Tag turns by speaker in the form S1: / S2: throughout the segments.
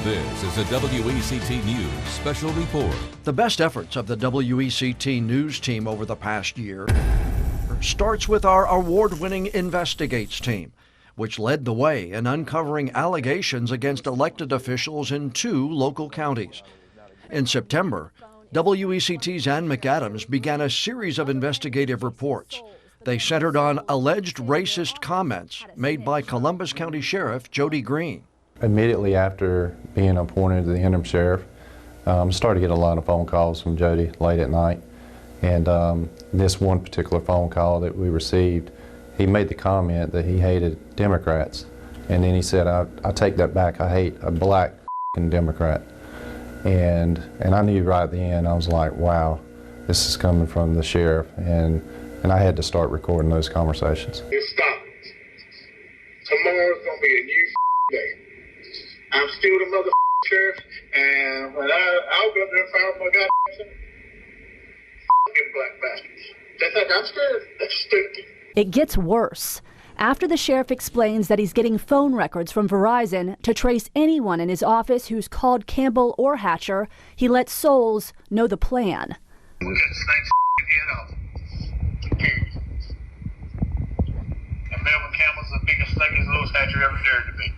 S1: This is a WECT News special report.
S2: The best efforts of the WECT News team over the past year starts with our award-winning Investigates team, which led the way in uncovering allegations against elected officials in 2 local counties. In September, WECT's Ann McAdams began a series of investigative reports. They centered on alleged racist comments made by Columbus County Sheriff Jody Green.
S3: Immediately after being appointed to the interim sheriff, started to get a lot of phone calls from Jody late at night. And this one particular phone call that we received, he made the comment that he hated Democrats. And then he said, I take that back, I hate a black Democrat. And I knew right then, I was like, wow, this is coming from the sheriff. And I had to start recording those conversations.
S4: It's stopping. Tomorrow's going to be a new day. I'm still the mother sheriff, and when I'll go up there and fire my goddamn black bastards. They think I'm scared. That's stupid.
S5: It gets worse. After the sheriff explains that he's getting phone records from Verizon to trace anyone in his office who's called Campbell or Hatcher, he lets Souls know the plan.
S4: We're going to snake head off. Period. And Melvin Campbell's the biggest snake as Louis Hatcher ever dared to be.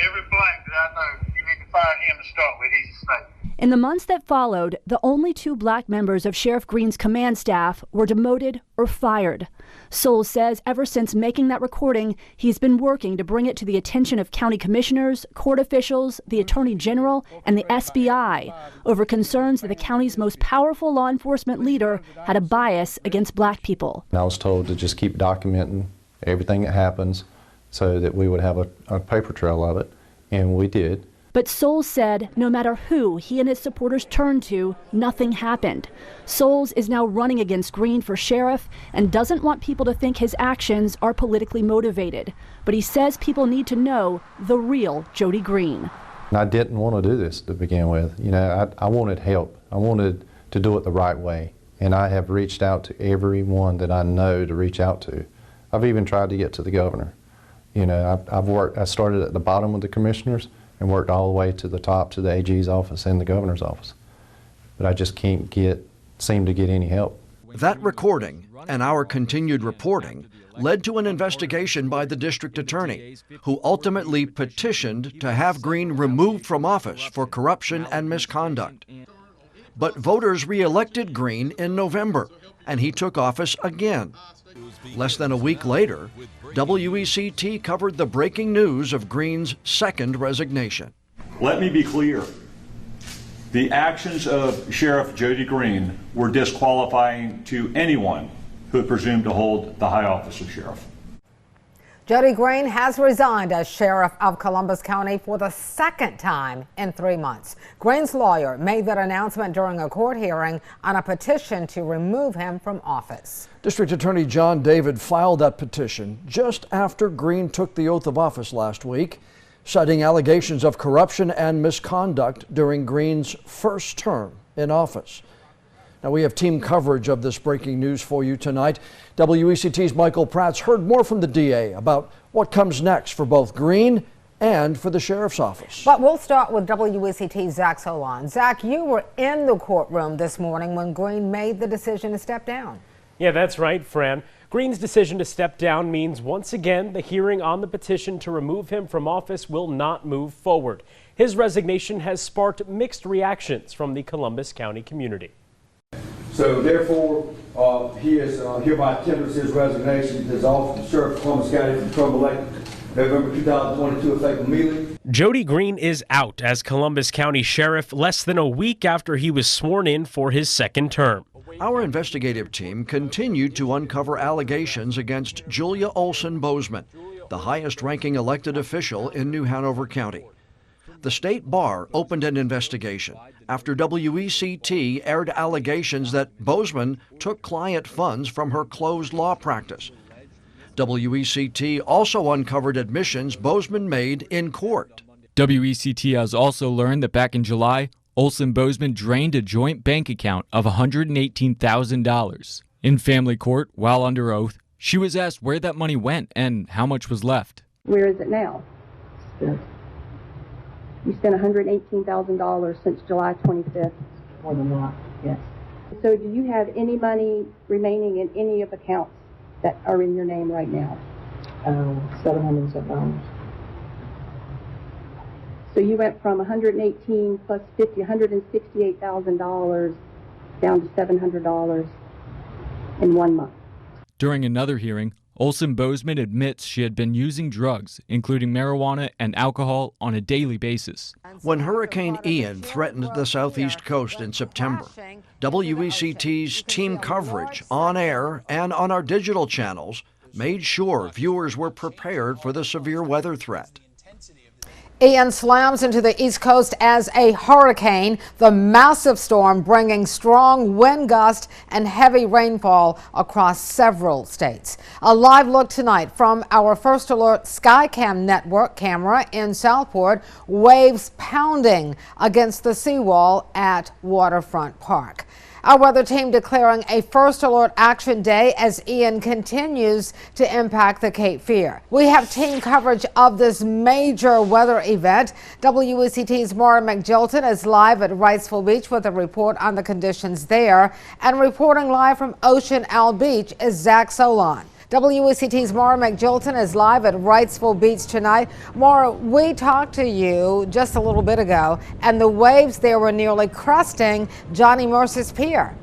S4: Every black that I know, you need to fire him to start with. He's a snake.
S5: In the months that followed, the only 2 black members of Sheriff Green's command staff were demoted or fired. Souls says ever since making that recording, he's been working to bring it to the attention of county commissioners, court officials, the Attorney General, and the SBI over concerns that the county's most powerful law enforcement leader had a bias against black people.
S3: I was told to just keep documenting everything that happens so that we would have a paper trail of it, and we did.
S5: But Souls said no matter who he and his supporters turned to, nothing happened. Souls is now running against Green for sheriff and doesn't want people to think his actions are politically motivated. But he says people need to know the real Jody Green.
S3: And I didn't want to do this to begin with. You know, I wanted help. I wanted to do it the right way. And I have reached out to everyone that I know to reach out to. I've even tried to get to the governor. You know, I started at the bottom with the commissioners and worked all the way to the top, to the AG's office and the governor's office. But I just can't seem to get any help.
S2: That recording and our continued reporting led to an investigation by the district attorney, who ultimately petitioned to have Green removed from office for corruption and misconduct. But voters re-elected Green in November, and he took office again. Less than a week later, WECT covered the breaking news of Green's second resignation.
S6: Let me be clear. The actions of Sheriff Jody Green were disqualifying to anyone who had presumed to hold the high office of sheriff.
S7: Jody Green has resigned as sheriff of Columbus County for the 2nd time in 3 months. Green's lawyer made that announcement during a court hearing on a petition to remove him from office.
S2: District Attorney John David filed that petition just after Green took the oath of office last week, citing allegations of corruption and misconduct during Green's first term in office. Now, we have team coverage of this breaking news for you tonight. WECT's Michael Pratt's heard more from the DA about what comes next for both Green and for the sheriff's office.
S7: But we'll start with WECT's Zach Solon. Zach, you were in the courtroom this morning when Green made the decision to step down.
S8: Yeah, that's right, Fran. Green's decision to step down means once again the hearing on the petition to remove him from office will not move forward. His resignation has sparked mixed reactions from the Columbus County community.
S9: So therefore, he is hereby tenders his resignation as office of Sheriff of Columbus County from term elected November 2022 effective immediately.
S8: Jody Green is out as Columbus County Sheriff less than a week after he was sworn in for his 2nd term.
S2: Our investigative team continued to uncover allegations against Julia Olson Bozeman, the highest-ranking elected official in New Hanover County. The state bar opened an investigation after WECT aired allegations that Bozeman took client funds from her closed law practice. WECT also uncovered admissions Bozeman made in court.
S10: WECT has also learned that back in July, Olson Bozeman drained a joint bank account of $118,000. In family court, while under oath, she was asked where that money went and how much was left.
S11: Where is it now? You spent $118,000 since July 25th.
S12: More than that, yes.
S11: So do you have any money remaining in any of accounts that are in your name right now?
S12: $700.
S11: So you went from 118 plus 50, $168,000 down to $700 in 1 month.
S10: During another hearing, Olsen Bozeman admits she had been using drugs, including marijuana and alcohol, on a daily basis.
S2: When Hurricane Ian threatened the southeast coast in September, WECT's team coverage on air and on our digital channels made sure viewers were prepared for the severe weather threat.
S7: Ian slams into the East Coast as a hurricane, the massive storm bringing strong wind gusts and heavy rainfall across several states. A live look tonight from our First Alert Skycam network camera in Southport, waves pounding against the seawall at Waterfront Park. Our weather team declaring a First Alert Action Day as Ian continues to impact the Cape Fear. We have team coverage of this major weather event. WECT's Maura McJilton is live at Wrightsville Beach with a report on the conditions there. And reporting live from Ocean Isle Beach is Zach Solon. WECT's Maura McJilton is live at Wrightsville Beach tonight. Maura, we talked to you just a little bit ago, and the waves there were nearly cresting Johnny Mercer's Pier.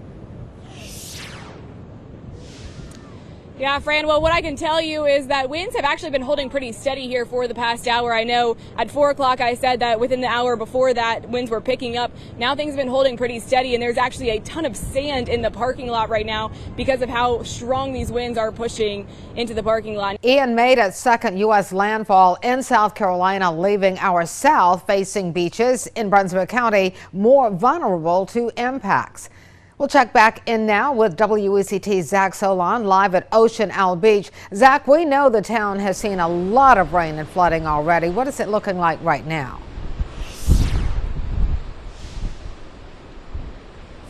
S13: Yeah, Fran, well, what I can tell you is that winds have actually been holding pretty steady here for the past hour. I know at 4 o'clock I said that within the hour before that winds were picking up. Now things have been holding pretty steady, and there's actually a ton of sand in the parking lot right now because of how strong these winds are pushing into the parking lot.
S7: Ian made its second U.S. landfall in South Carolina, leaving our south-facing beaches in Brunswick County more vulnerable to impacts. We'll check back in now with WECT's Zach Solon live at Ocean Isle Beach. Zach, we know the town has seen a lot of rain and flooding already. What is it looking like right now?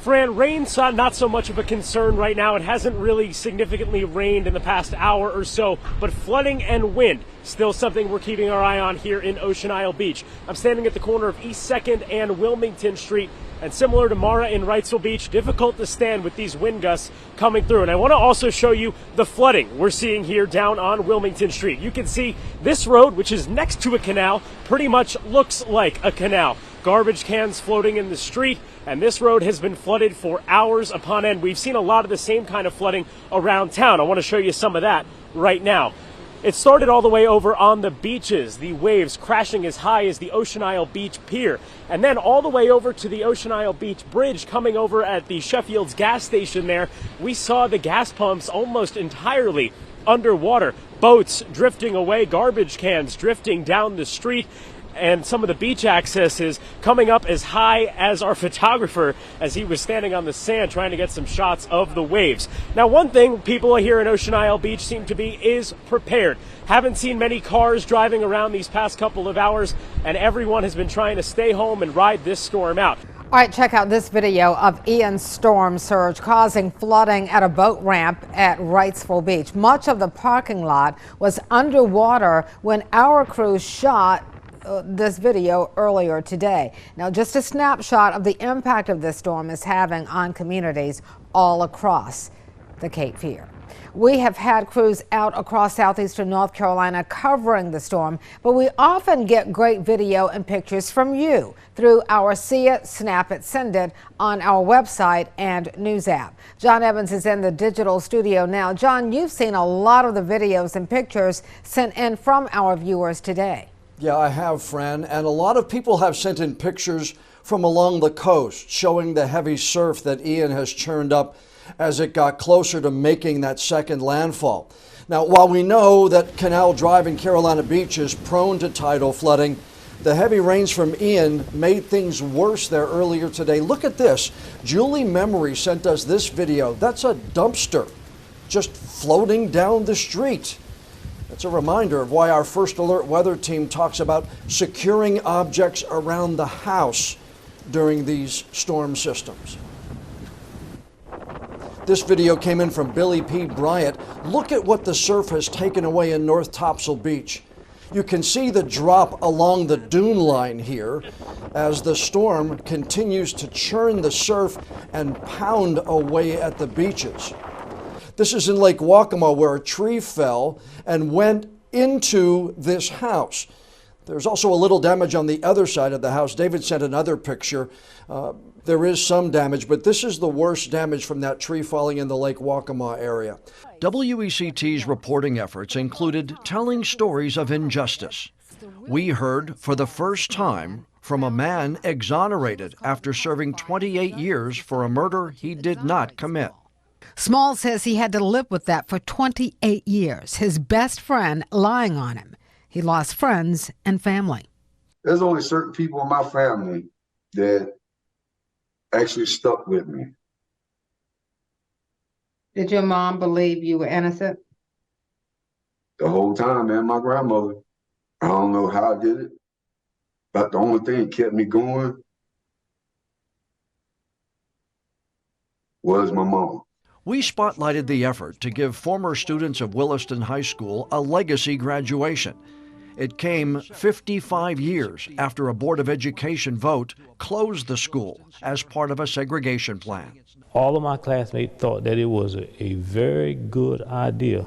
S8: Fran, rain's not so much of a concern right now. It hasn't really significantly rained in the past hour or so, but flooding and wind, still something we're keeping our eye on here in Ocean Isle Beach. I'm standing at the corner of East 2nd and Wilmington Street, and similar to Maura in Wrightsville Beach, difficult to stand with these wind gusts coming through. And I want to also show you the flooding we're seeing here down on Wilmington Street. You can see this road, which is next to a canal, pretty much looks like a canal. Garbage cans floating in the street, and this road has been flooded for hours upon end. We've seen a lot of the same kind of flooding around town. I want to show you some of that right now. It started all the way over on the beaches, the waves crashing as high as the Ocean Isle Beach Pier, and then all the way over to the Ocean Isle Beach Bridge coming over at the Sheffield's gas station there. We saw the gas pumps almost entirely underwater, boats drifting away, garbage cans drifting down the street, and some of the beach accesses coming up as high as our photographer as he was standing on the sand trying to get some shots of the waves. Now, one thing people here in Ocean Isle Beach seem to be is prepared. Haven't seen many cars driving around these past couple of hours, and everyone has been trying to stay home and ride this storm out.
S7: All right, check out this video of Ian's storm surge causing flooding at a boat ramp at Wrightsville Beach. Much of the parking lot was underwater when our crew shot this video earlier today. Now, just a snapshot of the impact of this storm is having on communities all across the Cape Fear. We have had crews out across southeastern North Carolina covering the storm, but we often get great video and pictures from you through our See It, Snap It, Send It on our website and news app. John Evans is in the digital studio now. John, you've seen a lot of the videos and pictures sent in from our viewers today.
S2: Yeah, I have, Fran, and a lot of people have sent in pictures from along the coast showing the heavy surf that Ian has churned up as it got closer to making that second landfall. Now, while we know that Canal Drive in Carolina Beach is prone to tidal flooding, the heavy rains from Ian made things worse there earlier today. Look at this. Julie Memory sent us this video. That's a dumpster just floating down the street. It's a reminder of why our First Alert weather team talks about securing objects around the house during these storm systems. This video came in from Billy P. Bryant. Look at what the surf has taken away in North Topsail Beach. You can see the drop along the dune line here as the storm continues to churn the surf and pound away at the beaches. This is in Lake Waccamaw, where a tree fell and went into this house. There's also a little damage on the other side of the house. David sent another picture. There is some damage, but this is the worst damage from that tree falling in the Lake Waccamaw area. WECT's reporting efforts included telling stories of injustice. We heard for the first time from a man exonerated after serving 28 years for a murder he did not commit.
S7: Small says he had to live with that for 28 years, his best friend lying on him. He lost friends and family.
S14: There's only certain people in my family that actually stuck with me.
S12: Did your mom believe you were innocent?
S14: The whole time, man, my grandmother. I don't know how I did it, but the only thing that kept me going was my mom.
S2: We spotlighted the effort to give former students of Williston High School a legacy graduation. It came 55 years after a Board of Education vote closed the school as part of a segregation plan.
S15: All of my classmates thought that it was a very good idea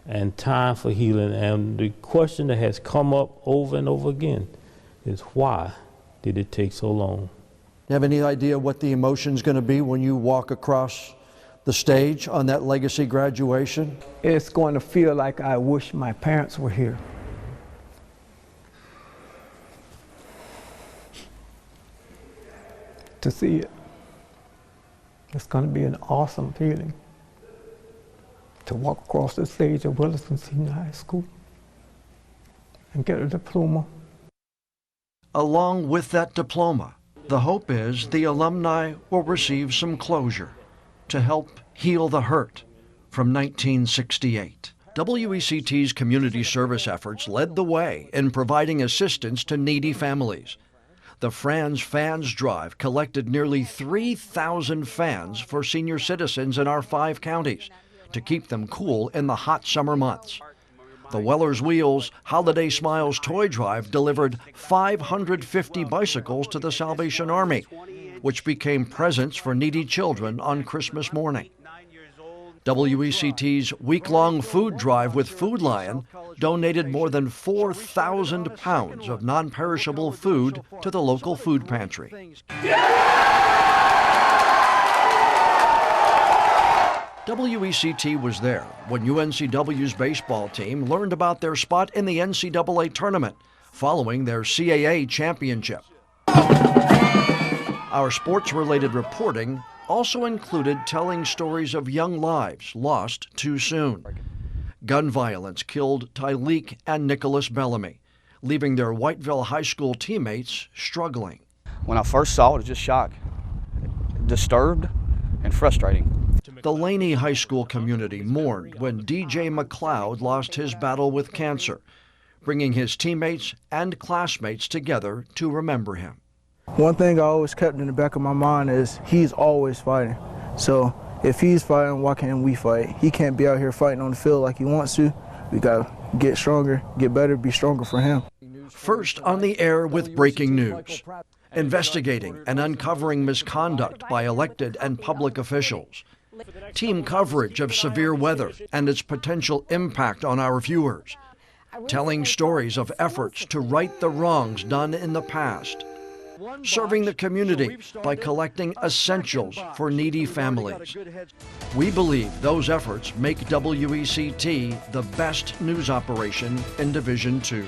S15: and time for healing. And the question that has come up over and over again is, why did it take so long?
S2: You have any idea what the emotion's going to be when you walk across the stage on that legacy graduation?
S16: It's going to feel like I wish my parents were here. To see it. It's going to be an awesome feeling to walk across the stage of Williston Senior High School and get a diploma.
S2: Along with that diploma, the hope is the alumni will receive some closure to help heal the hurt from 1968. WECT's community service efforts led the way in providing assistance to needy families. The Franz Fans Drive collected nearly 3,000 fans for senior citizens in our 5 counties to keep them cool in the hot summer months. The Weller's Wheels Holiday Smiles Toy Drive delivered 550 bicycles to the Salvation Army, which became presents for needy children on Christmas morning. WECT's week-long food drive with Food Lion donated more than 4,000 pounds of non-perishable food to the local food pantry. WECT was there when UNCW's baseball team learned about their spot in the NCAA tournament following their CAA championship. Our sports-related reporting also included telling stories of young lives lost too soon. Gun violence killed Tyleek and Nicholas Bellamy, leaving their Whiteville High School teammates struggling.
S17: When I first saw it, it was just shock, disturbed and frustrating.
S2: The Laney High School community mourned when DJ McLeod lost his battle with cancer, bringing his teammates and classmates together to remember him.
S16: One thing I always kept in the back of my mind is he's always fighting. So if he's fighting, why can't we fight? He can't be out here fighting on the field like he wants to. We got to get stronger, get better, be stronger for him.
S2: First on the air with breaking news, investigating and uncovering misconduct by elected and public officials. Team coverage of severe weather and its potential impact on our viewers. Telling stories of efforts to right the wrongs done in the past. Serving the community by collecting essentials for needy families. We believe those efforts make WECT the best news operation in Division II.